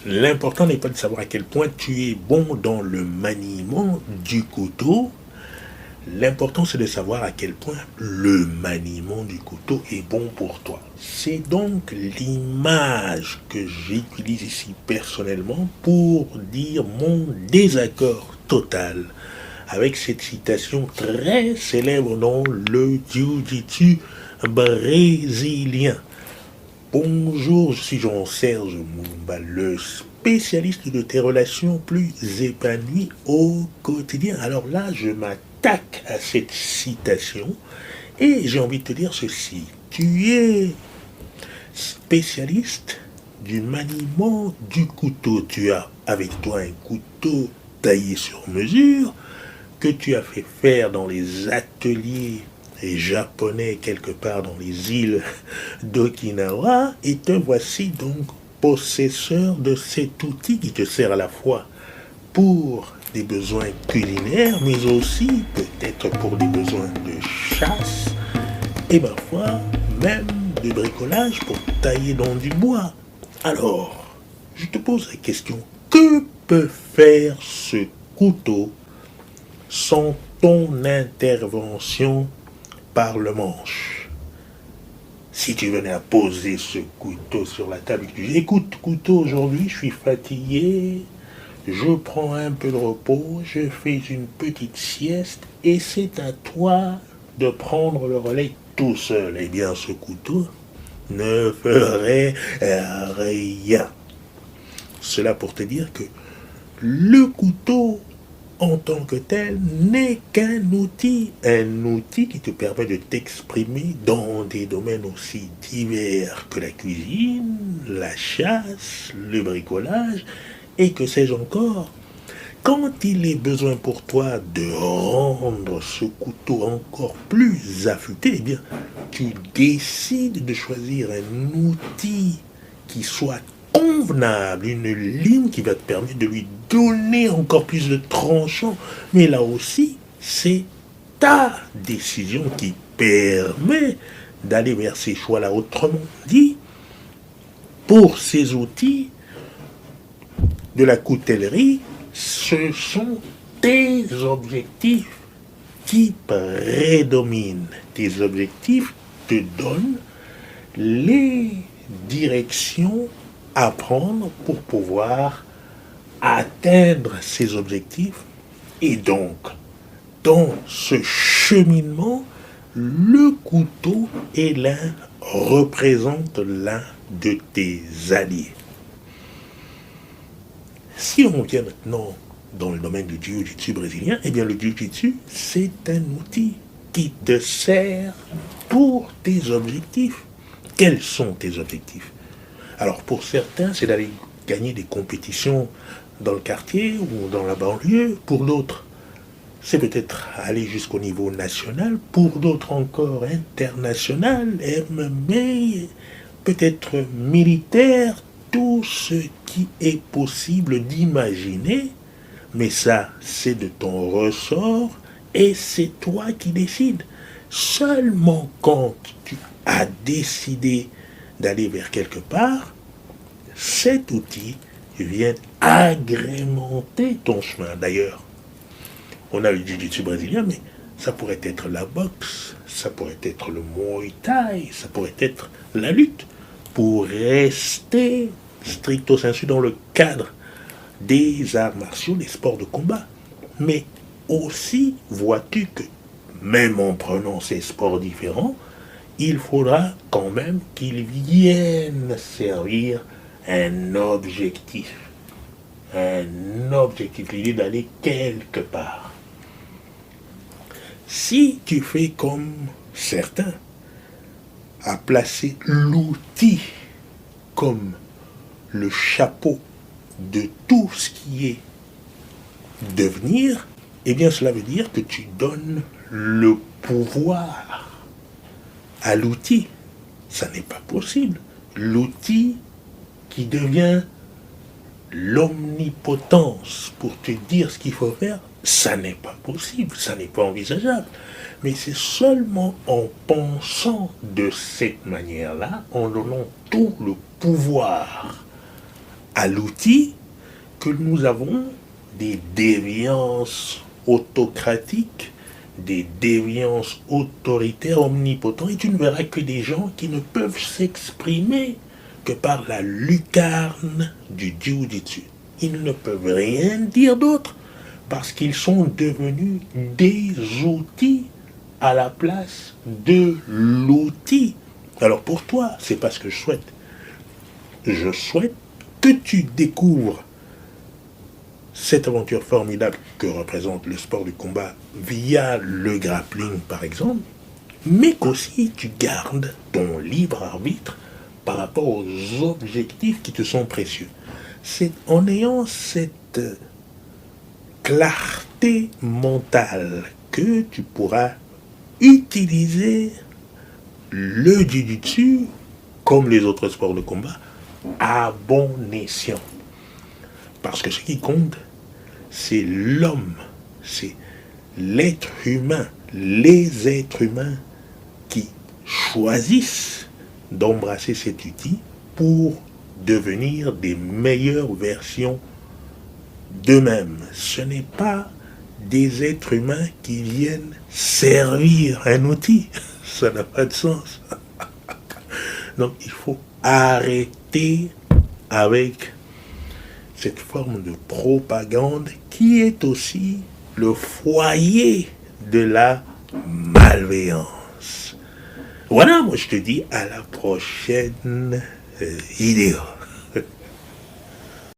L'important n'est pas de savoir à quel point tu es bon dans le maniement du couteau. L'important, c'est de savoir à quel point le maniement du couteau est bon pour toi. C'est donc l'image que j'utilise ici personnellement pour dire mon désaccord total avec cette citation très célèbre dans le Jiu-Jitsu brésilien. Bonjour, je suis Jean-Serge Moumba, le spécialiste de tes relations plus épanouies au quotidien. Alors là, je m'attaque à cette citation et j'ai envie de te dire ceci. Tu es spécialiste du maniement du couteau. Tu as avec toi un couteau taillé sur mesure que tu as fait faire dans les ateliers japonais quelque part dans les îles d'Okinawa et te voici donc possesseur de cet outil qui te sert à la fois pour des besoins culinaires mais aussi peut-être pour des besoins de chasse et parfois même de bricolage pour tailler dans du bois. Alors, je te pose la question, que peut faire ce couteau sans ton intervention par le manche? Si tu venais à poser ce couteau sur la table et que tu dis, écoute, couteau, aujourd'hui, je suis fatigué, je prends un peu de repos, je fais une petite sieste, et c'est à toi de prendre le relais tout seul. Eh bien, ce couteau ne ferait rien. Cela pour te dire que le couteau en tant que tel n'est qu'un outil qui te permet de t'exprimer dans des domaines aussi divers que la cuisine, la chasse, le bricolage et que sais-je encore. Quand il est besoin pour toi de rendre ce couteau encore plus affûté, eh bien, tu décides de choisir un outil qui soit convenable, une ligne qui va te permettre de lui donner encore plus de tranchant. Mais là aussi, c'est ta décision qui permet d'aller vers ces choix-là. Autrement dit, pour ces outils de la coutellerie, ce sont tes objectifs qui prédominent. Tes objectifs te donnent les directions à prendre pour pouvoir atteindre ces objectifs. Et donc, dans ce cheminement, le couteau représente l'un de tes alliés. Si on vient maintenant dans le domaine du jiu-jitsu brésilien, eh bien le jiu-jitsu, c'est un outil qui te sert pour tes objectifs. Quels sont tes objectifs? Alors pour certains, c'est d'aller gagner des compétitions dans le quartier ou dans la banlieue. Pour d'autres, c'est peut-être aller jusqu'au niveau national. Pour d'autres encore, international, MMA, peut-être militaire, tout ce qui est possible d'imaginer. Mais ça, c'est de ton ressort et c'est toi qui décides. Seulement quand tu as décidé d'aller vers quelque part, cet outil vient agrémenter ton chemin. D'ailleurs, on a le jiu-jitsu brésilien, mais ça pourrait être la boxe, ça pourrait être le muay thai, ça pourrait être la lutte, pour rester stricto sensu dans le cadre des arts martiaux, des sports de combat. Mais aussi, vois-tu que même en prenant ces sports différents, il faudra quand même qu'ils viennent servir un objectif. Un objectif, l'idée d'aller quelque part. Si tu fais comme certains, à placer l'outil comme le chapeau de tout ce qui est devenir, eh bien cela veut dire que tu donnes le pouvoir à l'outil. Ça n'est pas possible. L'outil qui devient l'omnipotence pour te dire ce qu'il faut faire, ça n'est pas possible, ça n'est pas envisageable. Mais c'est seulement en pensant de cette manière-là, en donnant tout le pouvoir à l'outil que nous avons des déviances autocratiques, des déviances autoritaires, omnipotents, et tu ne verras que des gens qui ne peuvent s'exprimer que par la lucarne du Dieu ou du dessus. Ils ne peuvent rien dire d'autre parce qu'ils sont devenus des outils à la place de l'outil. Alors pour toi, c'est pas ce que je souhaite. Je souhaite que tu découvres cette aventure formidable que représente le sport du combat via le grappling par exemple, mais qu'aussi tu gardes ton libre arbitre par rapport aux objectifs qui te sont précieux. C'est en ayant cette clarté mentale que tu pourras utiliser le jiu-jitsu comme les autres sports de combat à bon escient. Parce que ce qui compte, c'est l'homme, c'est l'être humain, les êtres humains qui choisissent d'embrasser cet outil pour devenir des meilleures versions d'eux-mêmes. Ce n'est pas des êtres humains qui viennent servir un outil. Ça n'a pas de sens. Donc il faut arrêter avec cette forme de propagande qui est aussi le foyer de la malveillance. Voilà, moi je te dis à la prochaine vidéo.